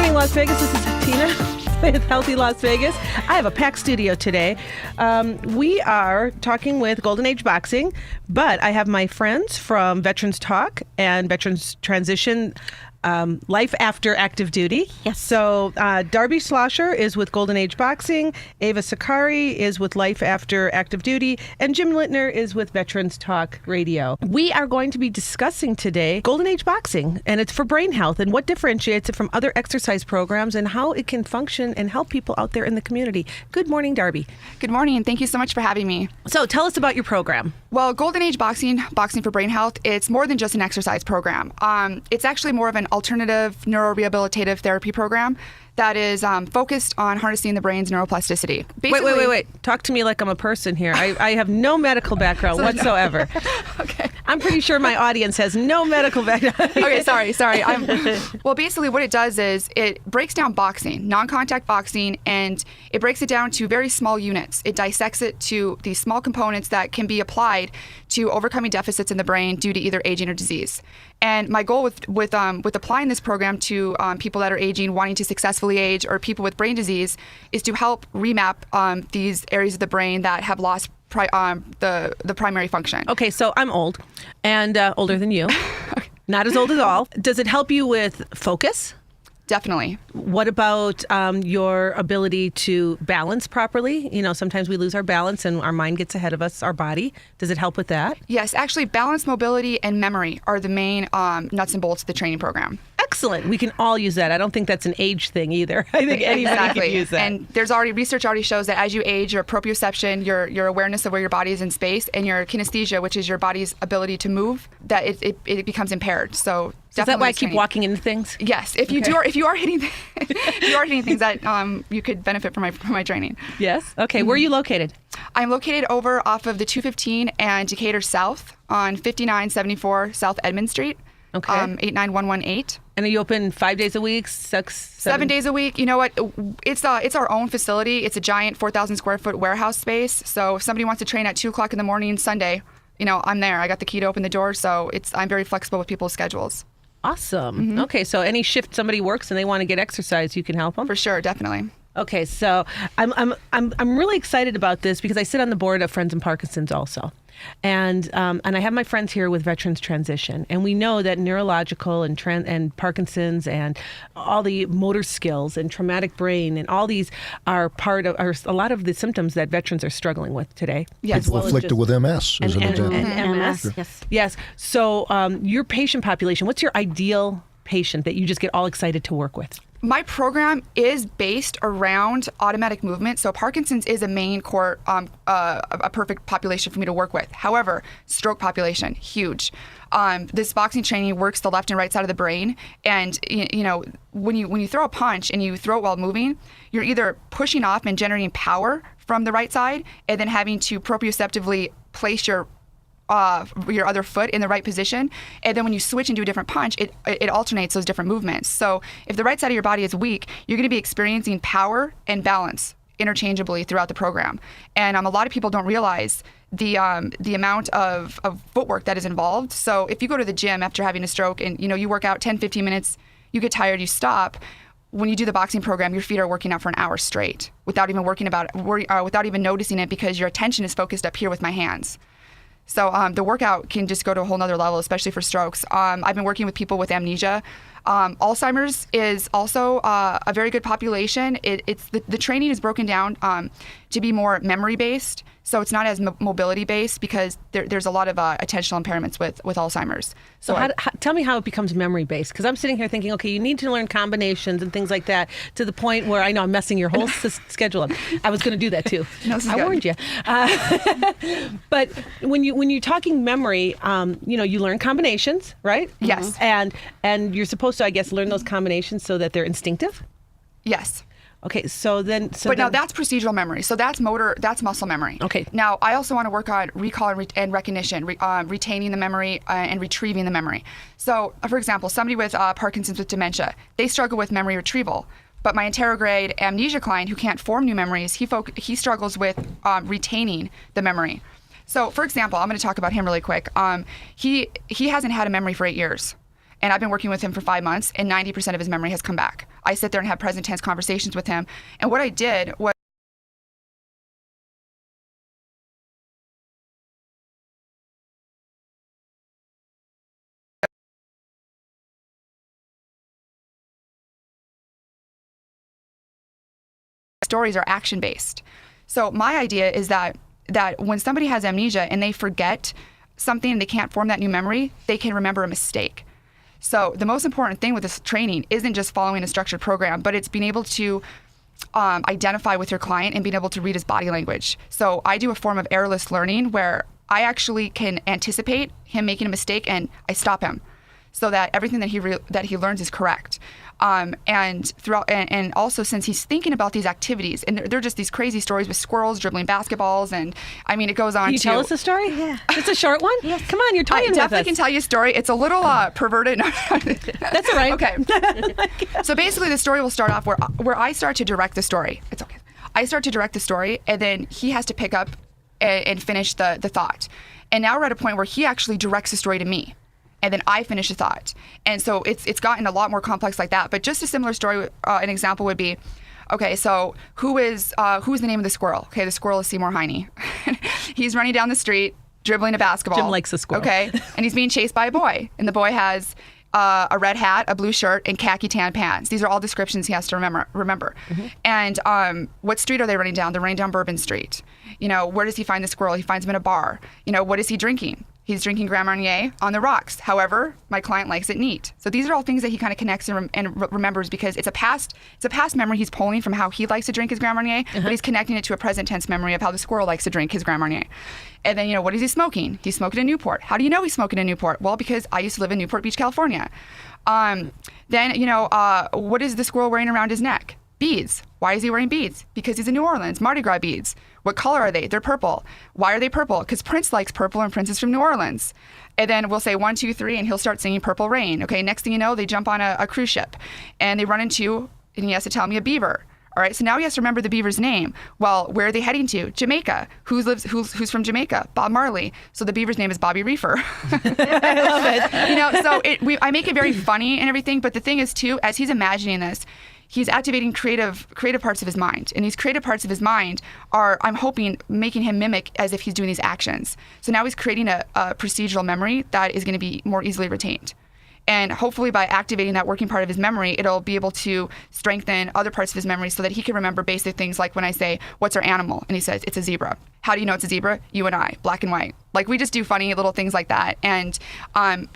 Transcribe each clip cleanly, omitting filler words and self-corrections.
morning, Las Vegas. This is Tina with Healthy Las Vegas. I have a packed studio today. We are talking with Golden Age Boxing, but I have my friends from Veterans Talk and Veterans Transition, Life After Active Duty. Yes. So Shelbe Schlosser is with Golden Age Boxing, Ava Sakari is with Life After Active Duty, and Jim Littner is with Veterans Talk Radio. We are going to be discussing today Golden Age Boxing, and it's for brain health and what differentiates it from other exercise programs and how it can function and help people out there in the community. Good morning, Shelbe. Good morning, and thank you so much for having me. So tell us about your program. Well, Golden Age Boxing, Boxing for Brain Health, it's more than just an exercise program. It's actually more of an alternative neurorehabilitative therapy program that is focused on harnessing the brain's neuroplasticity. Basically, Wait. Talk to me like I'm a person here. I have no medical background whatsoever. Okay. I'm pretty sure my audience has no medical background. Okay, sorry. Well, basically what it does is it breaks down boxing, non-contact boxing, and it breaks it down to very small units. It dissects it to these small components that can be applied to overcoming deficits in the brain due to either aging or disease. And my goal with applying this program to people that are aging, wanting to successfully age, or people with brain disease, is to help remap these areas of the brain that have lost the primary function. Okay, so I'm old and older than you. Not as old at all. Does it help you with focus? Definitely. What about your ability to balance properly? You know, sometimes we lose our balance and our mind gets ahead of us, our body. Does it help with that? Yes, actually, balance, mobility, and memory are the main nuts and bolts of the training program. Excellent. We can all use that. I don't think that's an age thing either. I think anybody can use that. And there's research already shows that as you age, your proprioception, your awareness of where your body is in space, and your kinesthesia, which is your body's ability to move, that it becomes impaired. So is that why I keep walking into things? Yes. If you are hitting things that you could benefit from my training. Yes. Okay. Mm-hmm. Where are you located? I'm located over off of the 215 and Decatur South on 5974 South Edmond Street. Okay. 89118. And are you open 5 days a week, 7 days a week? You know what? It's our own facility. It's a giant 4,000 square foot warehouse space. So if somebody wants to train at 2:00 in the morning Sunday, I'm there. I got the key to open the door. So I'm very flexible with people's schedules. Awesome. Mm-hmm. Okay, so any shift somebody works and they want to get exercise, you can help them? For sure, definitely. Okay, so I'm really excited about this because I sit on the board of Friends and Parkinsons also. And I have my friends here with Veterans Transition, and we know that neurological and Parkinson's and all the motor skills and traumatic brain and all these are a lot of the symptoms that veterans are struggling with today. Yes, people afflicted with MS as an example. And MS, yes. So your patient population, what's your ideal patient that you just get all excited to work with? My program is based around automatic movement, so Parkinson's is a main core, a perfect population for me to work with. However, stroke population, huge. This boxing training works the left and right side of the brain, and when you throw a punch and you throw it while moving, you're either pushing off and generating power from the right side, and then having to proprioceptively place your other foot in the right position, and then when you switch and do a different punch, it alternates those different movements. So if the right side of your body is weak, you're going to be experiencing power and balance interchangeably throughout the program. And a lot of people don't realize the amount of footwork that is involved. So if you go to the gym after having a stroke and you work out 10-15 minutes, you get tired, you stop. When you do the boxing program, your feet are working out for an hour straight without even without even noticing it, because your attention is focused up here with my hands. So the workout can just go to a whole nother level, especially for strokes. I've been working with people with amnesia. Alzheimer's is also a very good population. The training is broken down to be more memory-based, so it's not as mobility-based, because there's a lot of attentional impairments with Alzheimer's. So tell me how it becomes memory-based, because I'm sitting here thinking, okay, you need to learn combinations and things like that, to the point where I know I'm messing your whole schedule up. I was going to do that too. No, I warned you. But when you're talking memory, you learn combinations, right? Yes. And you're supposed to, I guess, learn those combinations so that they're instinctive? Yes. Okay, now that's procedural memory. So that's muscle memory. Okay. Now I also want to work on recall and recognition, retaining the memory and retrieving the memory. So, for example, somebody with Parkinson's with dementia, they struggle with memory retrieval. But my interrograde amnesia client who can't form new memories, he struggles with retaining the memory. So, for example, I'm going to talk about him really quick. He hasn't had a memory for 8 years. And I've been working with him for 5 months, and 90% of his memory has come back. I sit there and have present tense conversations with him. And what I did was stories are action-based. So my idea is that when somebody has amnesia and they forget something and they can't form that new memory, they can remember a mistake. So the most important thing with this training isn't just following a structured program, but it's being able to identify with your client and being able to read his body language. So I do a form of errorless learning where I actually can anticipate him making a mistake and I stop him so that everything that he learns is correct. And also since he's thinking about these activities, and they're just these crazy stories with squirrels dribbling basketballs, and I mean, it goes on. Can you tell us a story? Yeah. It's a short one? Yes. Come on, you're toying with us. I definitely can tell you a story. It's a little perverted. That's all right. Okay. So basically the story will start off where I start to direct the story. It's okay. I start to direct the story, and then he has to pick up and finish the thought. And now we're at a point where he actually directs the story to me. And then I finish the thought. And so it's gotten a lot more complex like that. But just a similar story, an example would be, okay, so who's the name of the squirrel? Okay, the squirrel is Seymour Heine. He's running down the street, dribbling a basketball. Jim likes the squirrel. Okay, and he's being chased by a boy. And the boy has a red hat, a blue shirt, and khaki tan pants. These are all descriptions he has to remember. Mm-hmm. And what street are they running down? They're running down Bourbon Street. You know, where does he find the squirrel? He finds him in a bar. You know, what is he drinking? He's drinking Grand Marnier on the rocks. However, my client likes it neat. So these are all things that he kind of connects and remembers because it's a past memory he's pulling from how he likes to drink his Grand Marnier, but he's connecting it to a present tense memory of how the squirrel likes to drink his Grand Marnier. And then, you know, what is he smoking? He's smoking in Newport. How do you know he's smoking in Newport? Well, because I used to live in Newport Beach, California. Then, you know, what is the squirrel wearing around his neck? Beads. Why is he wearing beads? Because he's in New Orleans. Mardi Gras beads. What color are they? They're purple. Why are they purple? Because Prince likes purple and Prince is from New Orleans. And then we'll say 1, 2, 3, and he'll start singing Purple Rain. Okay, next thing you know, they jump on a cruise ship and they run into, and he has to tell me a beaver. All right, so now he has to remember the beaver's name. Well, where are they heading to? Jamaica. Who's from Jamaica? Bob Marley. So the beaver's name is Bobby Reefer. I love it. You know, so I make it very funny and everything, but the thing is too, as he's imagining this, he's activating creative parts of his mind. And these creative parts of his mind are, I'm hoping, making him mimic as if he's doing these actions. So now he's creating a procedural memory that is going to be more easily retained. And hopefully by activating that working part of his memory, it'll be able to strengthen other parts of his memory so that he can remember basic things like when I say, what's our animal? And he says, it's a zebra. How do you know it's a zebra? You and I, black and white. Like we just do funny little things like that. And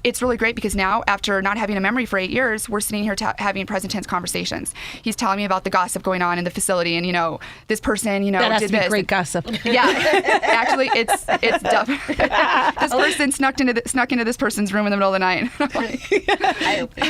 it's really great because now after not having a memory for 8 years, we're sitting here having present tense conversations. He's telling me about the gossip going on in the facility and, you know, this person, you know, that has did to be this. Great gossip. Yeah, actually it's tough. This person snuck into this person's room in the middle of the night.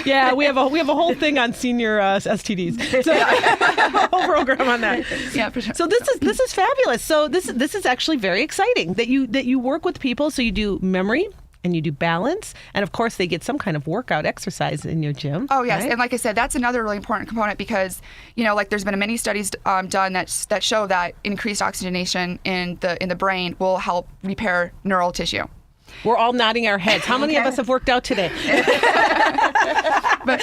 Yeah, we have a whole thing on senior STDs. So a whole program on that. Yeah, for sure. So this is fabulous. So this is actually very exciting that you work with people. So you do memory and you do balance, and of course they get some kind of workout exercise in your gym. Oh yes, right? And like I said, that's another really important component because, you know, like there's been many studies done that show that increased oxygenation in the brain will help repair neural tissue. We're all nodding our heads. How many of us have worked out today? But,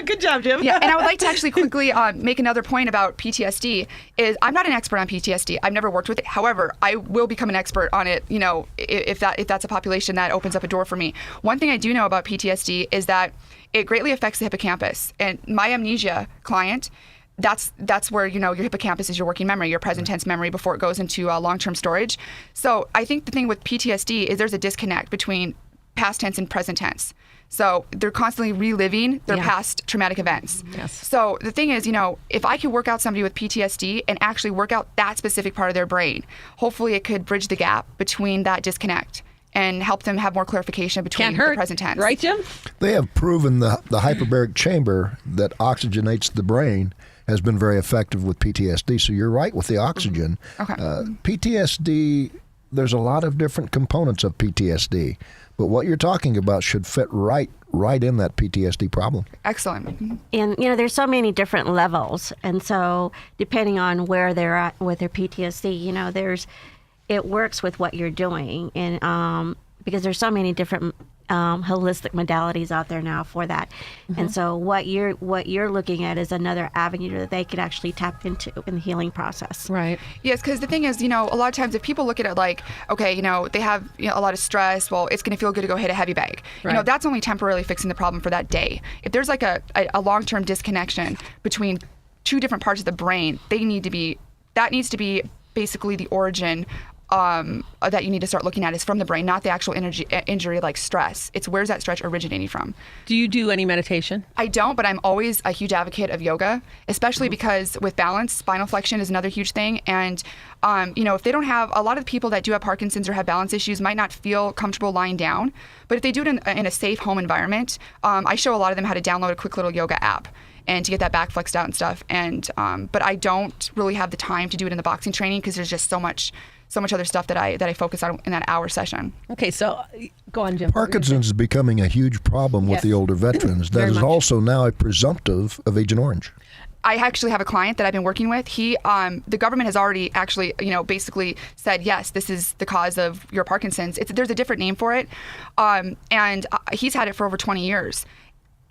good job, Jim. Yeah, and I would like to actually quickly make another point about PTSD. Is I'm not an expert on PTSD. I've never worked with it. However, I will become an expert on it. You know, if that's a population that opens up a door for me. One thing I do know about PTSD is that it greatly affects the hippocampus. And my amnesia client, that's where, you know, your hippocampus is your working memory, your present tense memory before it goes into long-term storage. So I think the thing with PTSD is there's a disconnect between past tense and present tense. So they're constantly reliving their past traumatic events. Yes. So the thing is, you know, if I could work out somebody with PTSD and actually work out that specific part of their brain, hopefully it could bridge the gap between that disconnect and help them have more clarification between the present tense. Right, Jim? They have proven the hyperbaric chamber that oxygenates the brain has been very effective with PTSD. So you're right with the oxygen. Okay. PTSD, there's a lot of different components of PTSD, but what you're talking about should fit right in that PTSD problem. Excellent. And, you know, there's so many different levels. And so depending on where they're at with their PTSD, you know, it works with what you're doing. And because there's so many different holistic modalities out there now for that. And so what you're looking at is another avenue that they could actually tap into in the healing process. Right. Yes, because the thing is, a lot of times if people look at it like, okay, they have a lot of stress, well, it's going to feel good to go hit a heavy bag. Right. That's only temporarily fixing the problem for that day. If there's like a long-term disconnection between two different parts of the brain, that needs to be basically the origin that you need to start looking at is from the brain, not the actual injury like stress. It's where's that stress originating from. Do you do any meditation? I don't, but I'm always a huge advocate of yoga, especially because with balance, spinal flexion is another huge thing. And, if they don't have, a lot of people that do have Parkinson's or have balance issues might not feel comfortable lying down. But if they do it in a safe home environment, I show a lot of them how to download a quick little yoga app and to get that back flexed out and stuff. And but I don't really have the time to do it in the boxing training because there's just so much other stuff that I focus on in that hour session. Okay, so go on, Jim. Parkinson's is becoming a huge problem with Yes. the older veterans. That Very is much. also now a presumptive of Agent Orange. I actually have a client that I've been working with. The government has already actually, basically said, yes, this is the cause of your Parkinson's. There's a different name for it. And he's had it for over 20 years.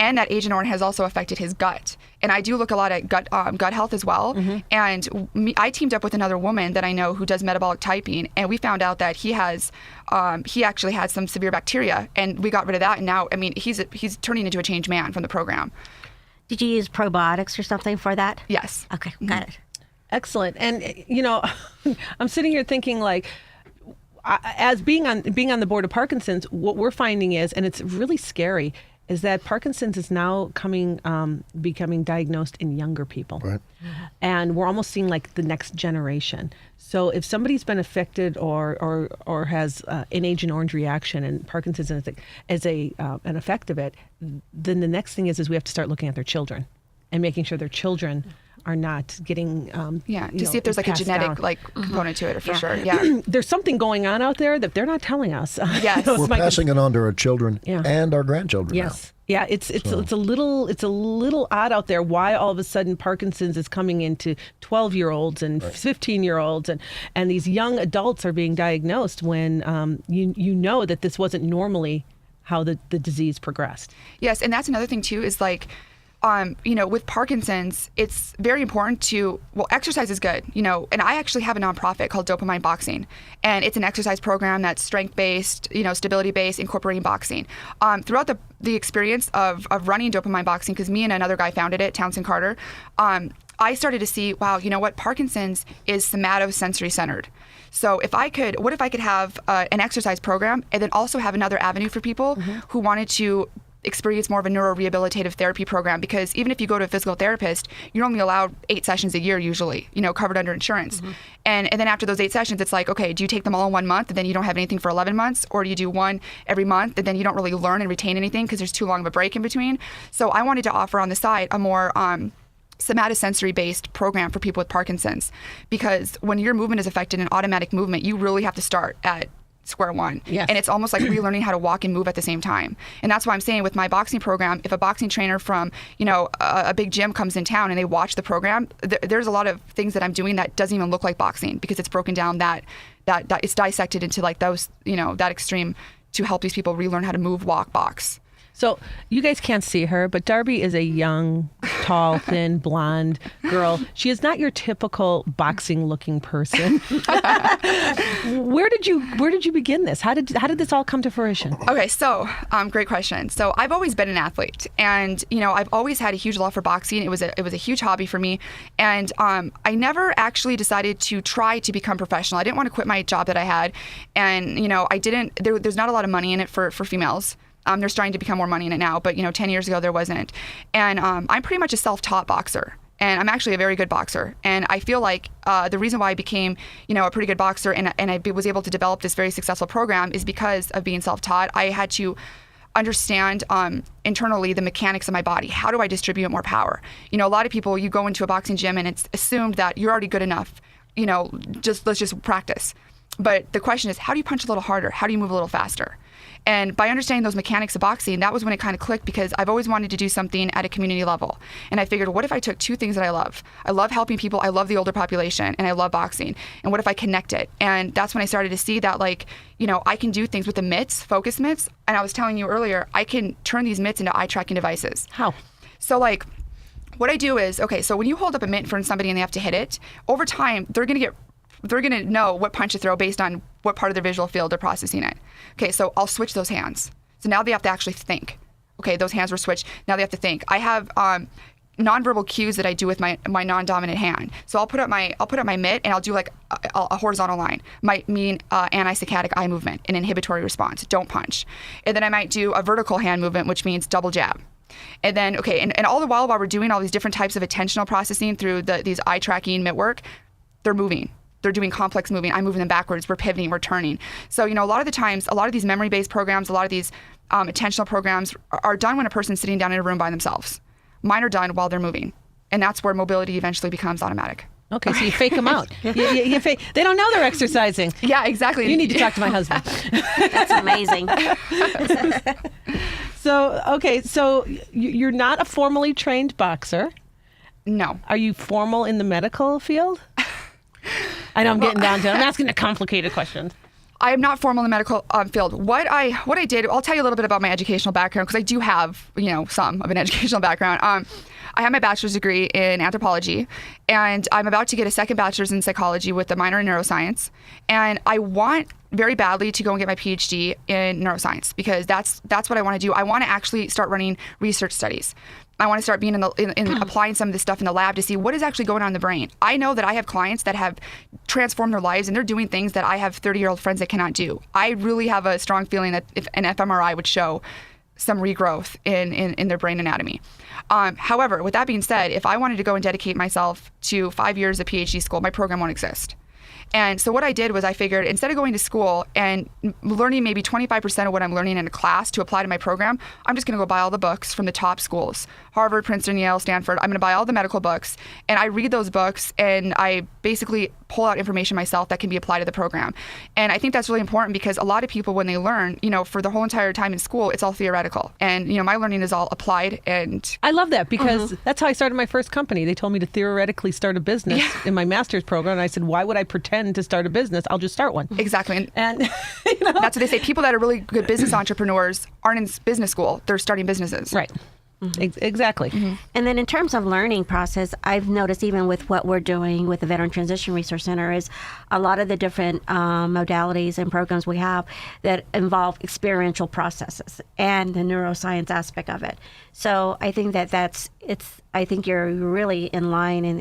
And that Agent Orange has also affected his gut. And I do look a lot at gut health as well. And I teamed up with another woman that I know who does metabolic typing, and we found out that he actually had some severe bacteria, and we got rid of that. And now, he's turning into a changed man from the program. Did you use probiotics or something for that? Yes. Okay, got it. Excellent. And I'm sitting here thinking like, as being on the board of Parkinson's, what we're finding is, and it's really scary, is that Parkinson's is now becoming diagnosed in younger people. Right. And we're almost seeing like the next generation. So if somebody's been affected or has an Agent Orange reaction and Parkinson's as an effect of it, then the next thing is we have to start looking at their children and making sure their children are not getting to see if there's like a genetic component to it for sure. Yeah. There's something going on out there that they're not telling us. Yes. We're passing it on to our children Yeah. and our grandchildren Yes. Yeah, it's a little odd out there why all of a sudden Parkinson's is coming into 12-year-olds and 15-year-olds and these young adults are being diagnosed when you know that this wasn't normally how the disease progressed. Yes, and that's another thing too is like with Parkinson's, it's very important exercise is good, and I actually have a nonprofit called Dopamine Boxing, and it's an exercise program that's strength-based, stability-based, incorporating boxing. Throughout the experience of running Dopamine Boxing, because me and another guy founded it, Townsend Carter, I started to see, wow, Parkinson's is somatosensory centered. So what if I could have an exercise program and then also have another avenue for people who wanted to experience more of a neurorehabilitative therapy program, because even if you go to a physical therapist, you're only allowed 8 sessions a year usually, covered under insurance. And then after those 8 sessions, it's like, okay, do you take them all in 1 month and then you don't have anything for 11 months? Or do you do one every month and then you don't really learn and retain anything because there's too long of a break in between? So I wanted to offer on the side a more somatosensory-based program for people with Parkinson's, because when your movement is affected in automatic movement, you really have to start at square one. Yes. And it's almost like relearning how to walk and move at the same time. And that's why I'm saying with my boxing program, if a boxing trainer from, a big gym comes in town and they watch the program, there's a lot of things that I'm doing that doesn't even look like boxing, because it's broken down that it's dissected into like those, that extreme to help these people relearn how to move, walk, box. So you guys can't see her, but Darby is a young, tall, thin, blonde girl. She is not your typical boxing-looking person. Where did you begin this? How did this all come to fruition? Okay, so great question. So I've always been an athlete, and I've always had a huge love for boxing. It was a huge hobby for me, and I never actually decided to try to become professional. I didn't want to quit my job that I had, and I didn't. There's not a lot of money in it for females. They're starting to become more money in it now, but 10 years ago there wasn't. And I'm pretty much a self-taught boxer, and I'm actually a very good boxer. And I feel like the reason why I became a pretty good boxer and I was able to develop this very successful program is because of being self-taught. I had to understand internally the mechanics of my body. How do I distribute more power? A lot of people, you go into a boxing gym and it's assumed that you're already good enough. Let's just practice. But the question is, how do you punch a little harder? How do you move a little faster? And by understanding those mechanics of boxing, that was when it kind of clicked, because I've always wanted to do something at a community level. And I figured, what if I took two things that I love? I love helping people, I love the older population, and I love boxing. And what if I connect it? And that's when I started to see that, like, you know, I can do things with the mitts, focus mitts. And I was telling you earlier, I can turn these mitts into eye tracking devices. How? So, like, what I do is, okay, so when you hold up a mitt in front of somebody and they have to hit it, over time, they're going to know what punch to throw based on what part of their visual field they're processing it. Okay, so I'll switch those hands. So now they have to actually think. Okay, those hands were switched. Now they have to think. I have nonverbal cues that I do with my non-dominant hand. So I'll put up my mitt and I'll do like a horizontal line. Might mean anti-saccadic eye movement, an inhibitory response. Don't punch. And then I might do a vertical hand movement, which means double jab. And then, okay, and all the while we're doing all these different types of attentional processing through these eye tracking mitt work, they're moving. They're doing complex moving. I'm moving them backwards. We're pivoting. We're turning. So, you know, a lot of the times, a lot of these memory-based programs, a lot of these attentional programs are done when a person's sitting down in a room by themselves. Mine are done while they're moving. And that's where mobility eventually becomes automatic. Okay, so you fake them out. You fake, they don't know they're exercising. Yeah, exactly. You need to talk to my husband. That's amazing. So you're not a formally trained boxer. No. Are you formal in the medical field? I know I'm getting down to it. I'm asking the complicated questions. I am not formal in the medical field. What I did, I'll tell you a little bit about my educational background, because I do have, you know, some of an educational background. I have my bachelor's degree in anthropology, and I'm about to get a second bachelor's in psychology with a minor in neuroscience. And I want very badly to go and get my PhD in neuroscience, because that's what I want to do. I want to actually start running research studies. I want to start being in applying some of this stuff in the lab to see what is actually going on in the brain. I know that I have clients that have transformed their lives, and they're doing things that I have 30-year-old friends that cannot do. I really have a strong feeling that if an fMRI would show some regrowth in their brain anatomy. However, with that being said, if I wanted to go and dedicate myself to 5 years of PhD school, my program won't exist. And so what I did was I figured, instead of going to school and learning maybe 25% of what I'm learning in a class to apply to my program, I'm just going to go buy all the books from the top schools, Harvard, Princeton, Yale, Stanford. I'm going to buy all the medical books, and I read those books, and I basically pull out information myself that can be applied to the program. And I think that's really important, because a lot of people, when they learn, you know, for the whole entire time in school, it's all theoretical. And, you know, my learning is all applied. And I love that, because that's how I started my first company. They told me to theoretically start a business in my master's program. And I said, why would I pretend to start a business? I'll just start one. Exactly. And you know? That's what they say. People that are really good business entrepreneurs aren't in business school. They're starting businesses. Right. Exactly. And then in terms of learning process, I've noticed even with what we're doing with the Veteran Transition Resource Center is a lot of the different modalities and programs we have that involve experiential processes and the neuroscience aspect of it. So I think I think you're really in line and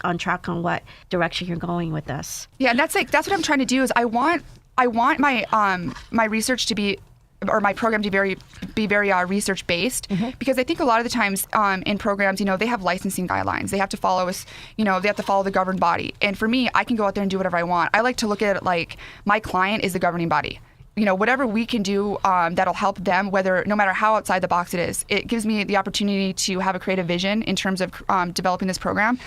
on track on what direction you're going with this. Yeah, and that's what I'm trying to do is I want my my research to be, or my program to be very research based, because I think a lot of the times in programs, you know, they have licensing guidelines. They have to follow the governed body. And for me, I can go out there and do whatever I want. I like to look at it like my client is the governing body. You know, whatever we can do that'll help them, no matter how outside the box it is, it gives me the opportunity to have a creative vision in terms of developing this program.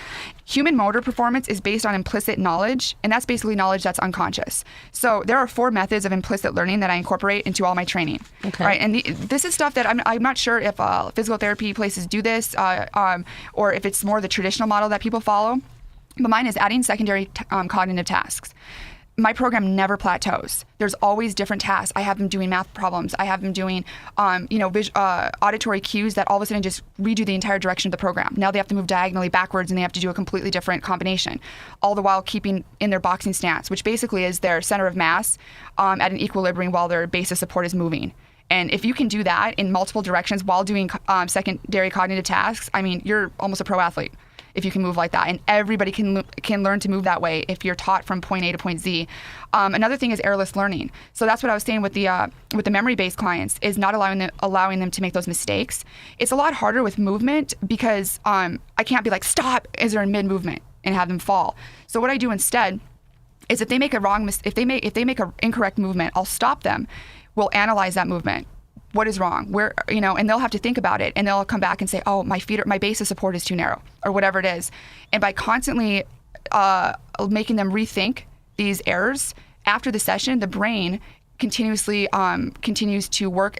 Human motor performance is based on implicit knowledge, and that's basically knowledge that's unconscious. So there are 4 methods of implicit learning that I incorporate into all my training. Okay. Right, and this is stuff that I'm not sure if physical therapy places do this, or if it's more the traditional model that people follow. But mine is adding secondary cognitive tasks. My program never plateaus. There's always different tasks. I have them doing math problems. I have them doing, auditory cues that all of a sudden just redo the entire direction of the program. Now they have to move diagonally backwards, and they have to do a completely different combination, all the while keeping in their boxing stance, which basically is their center of mass at an equilibrium while their base of support is moving. And if you can do that in multiple directions while doing secondary cognitive tasks, I mean, you're almost a pro athlete if you can move like that. And everybody can learn to move that way if you're taught from point A to point Z. Another thing is errorless learning. So that's what I was saying with the memory-based clients, is not allowing them to make those mistakes. It's a lot harder with movement, because I can't be like, stop as they're in mid-movement and have them fall. So what I do instead is if they make if they make an incorrect movement, I'll stop them. We'll analyze that movement. What is wrong? Where, you know, and they'll have to think about it, and they'll come back and say, oh, my base of support is too narrow, or whatever it is. And by constantly making them rethink these errors, after the session, the brain continuously continues to work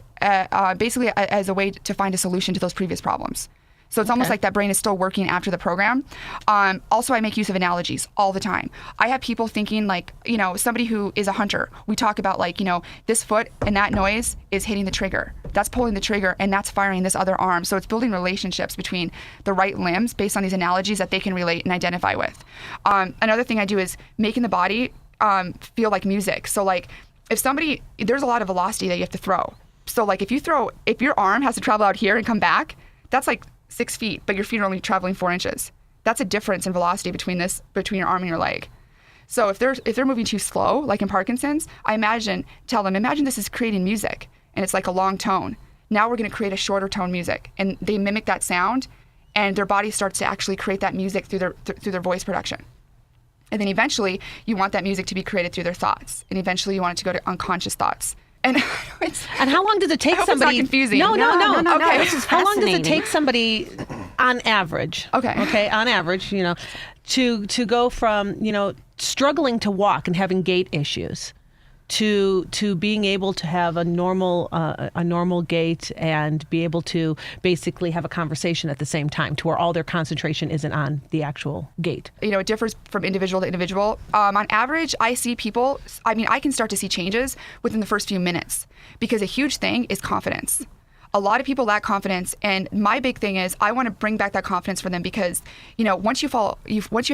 basically as a way to find a solution to those previous problems. So it's almost like that brain is still working after the program. Also, I make use of analogies all the time. I have people thinking like, somebody who is a hunter, we talk about like, this foot and that noise is hitting the trigger. That's pulling the trigger and that's firing this other arm. So it's building relationships between the right limbs based on these analogies that they can relate and identify with. Another thing I do is making the body feel like music. So like there's a lot of velocity that you have to throw. So like if your arm has to travel out here and come back, that's like 6 feet, but your feet are only traveling 4 inches. That's a difference in velocity between your arm and your leg. So if they're moving too slow, like in Parkinson's, tell them, imagine this is creating music and it's like a long tone. Now we're going to create a shorter tone music, and they mimic that sound, and their body starts to actually create that music through their voice production. And then eventually you want that music to be created through their thoughts, and eventually you want it to go to unconscious thoughts. And how long does it take somebody? It's not confusing. No. Okay. This is How long does it fascinating. take somebody, on average? Okay, on average, to go from struggling to walk and having gait issues, to being able to have a normal gait and be able to basically have a conversation at the same time, to where all their concentration isn't on the actual gait. It differs from individual to individual. On average, I see people, I can start to see changes within the first few minutes, because a huge thing is confidence. A lot of people lack confidence, and my big thing is I want to bring back that confidence for them, because once you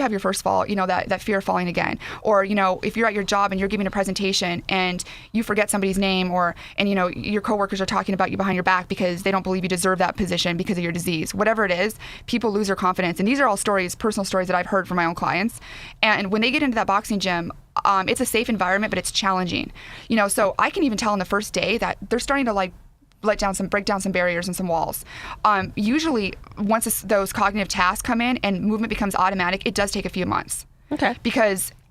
have your first fall, that fear of falling again, or if you're at your job and you're giving a presentation and you forget somebody's name, and your coworkers are talking about you behind your back because they don't believe you deserve that position because of your disease, whatever it is, people lose their confidence. And these are all personal stories that I've heard from my own clients. And when they get into that boxing gym, it's a safe environment, but it's challenging. So I can even tell on the first day that they're starting to break down some barriers and some walls. Usually, once those cognitive tasks come in and movement becomes automatic, it does take a few months. Okay.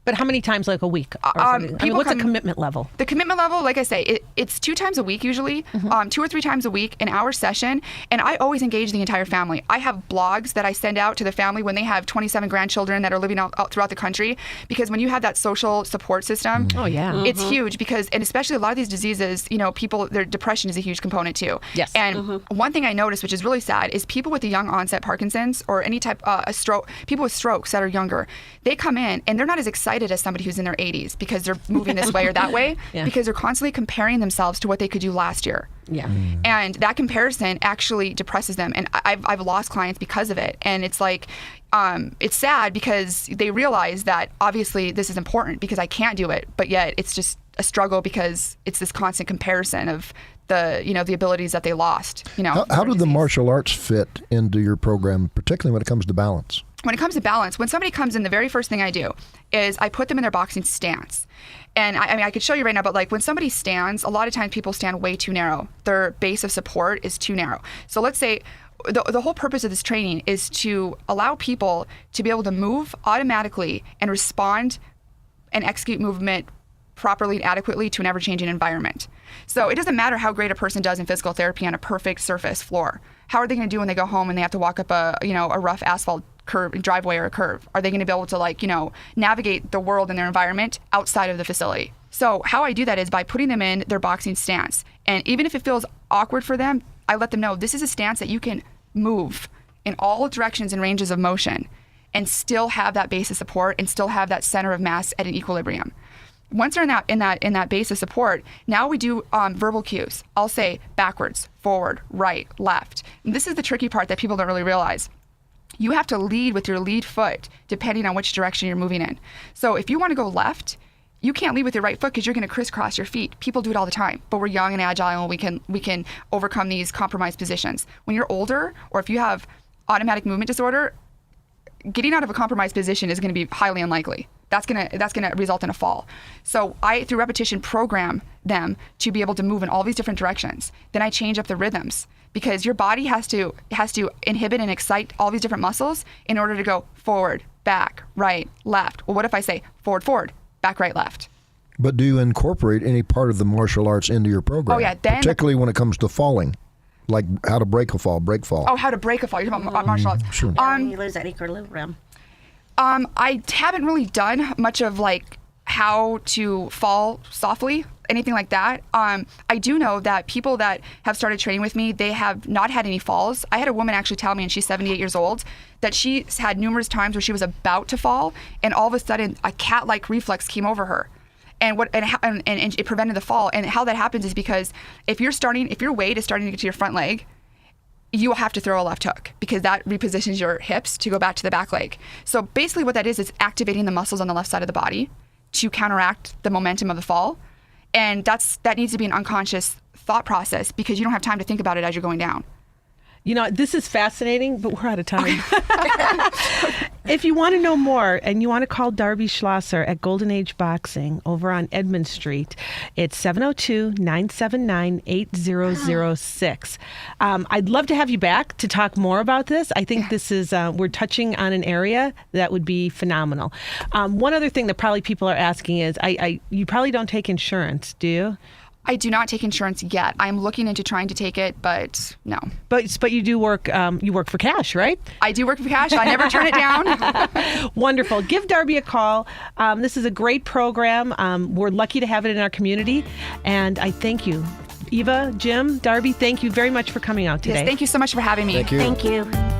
But how many times, like a week? What's the commitment level? The commitment level, like I say, it's 2 times a week usually, 2 or 3 times a week, an hour session, and I always engage the entire family. I have blogs that I send out to the family when they have 27 grandchildren that are living out throughout the country, because when you have that social support system, it's huge, and especially a lot of these diseases, their depression is a huge component too. Yes. And one thing I noticed, which is really sad, is people with the young onset Parkinson's or any type of stroke, people with strokes that are younger, they come in and they're not as excited as somebody who's in their 80s because they're moving this way or that way, because they're constantly comparing themselves to what they could do last year. Yeah. And that comparison actually depresses them. And I've lost clients because of it. And it's like, it's sad because they realize that obviously this is important because I can't do it, but yet it's just a struggle because it's this constant comparison of the abilities that they lost. How do the martial arts fit into your program, particularly when it comes to balance? When it comes to balance, when somebody comes in, the very first thing I do is I put them in their boxing stance. And I could show you right now, but like when somebody stands, a lot of times people stand way too narrow. Their base of support is too narrow. So let's say the whole purpose of this training is to allow people to be able to move automatically and respond and execute movement properly and adequately to an ever-changing environment. So it doesn't matter how great a person does in physical therapy on a perfect surface floor. How are they going to do when they go home and they have to walk up a rough asphalt driveway or a curve? Are they going to be able to navigate the world and their environment outside of the facility? So how I do that is by putting them in their boxing stance. And even if it feels awkward for them, I let them know this is a stance that you can move in all directions and ranges of motion and still have that base of support and still have that center of mass at an equilibrium. Once they're in that base of support, now we do verbal cues. I'll say backwards, forward, right, left. And this is the tricky part that people don't really realize. You have to lead with your lead foot depending on which direction you're moving in. So if you want to go left, you can't lead with your right foot because you're going to crisscross your feet. People do it all the time, but we're young and agile and we can overcome these compromised positions. When you're older, or if you have automatic movement disorder, getting out of a compromised position is going to be highly unlikely. That's gonna result in a fall. So I, through repetition, program them to be able to move in all these different directions. Then I change up the rhythms, because your body has to inhibit and excite all these different muscles in order to go forward, back, right, left. Well, what if I say forward, forward, back, right, left? But do you incorporate any part of the martial arts into your program? Oh yeah, particularly when it comes to falling, like how to break fall. Oh, how to break a fall. You're talking about martial arts. Sure. You lose that equilibrium. I haven't really done much of how to fall softly, anything like that. I do know that people that have started training with me, they have not had any falls. I had a woman actually tell me, and she's 78 years old, that she's had numerous times where she was about to fall, and all of a sudden a cat-like reflex came over her. And it prevented the fall. And how that happens is because if your weight is starting to get to your front leg, you will have to throw a left hook because that repositions your hips to go back to the back leg. So basically what that is activating the muscles on the left side of the body to counteract the momentum of the fall. And that needs to be an unconscious thought process because you don't have time to think about it as you're going down. You know, this is fascinating, but we're out of time. If you want to know more and you want to call Darby Schlosser at Golden Age Boxing over on Edmond Street, it's 702-979-8006. I'd love to have you back to talk more about this. I think this is, we're touching on an area that would be phenomenal. One other thing that probably people are asking is, you probably don't take insurance, do you? I do not take insurance yet. I'm looking into trying to take it, but no. But you do work. You work for cash, right? I do work for cash. I never turn it down. Wonderful. Give Darby a call. This is a great program. We're lucky to have it in our community, and I thank you, Eva, Jim, Darby. Thank you very much for coming out today. Yes, thank you so much for having me. Thank you. Thank you.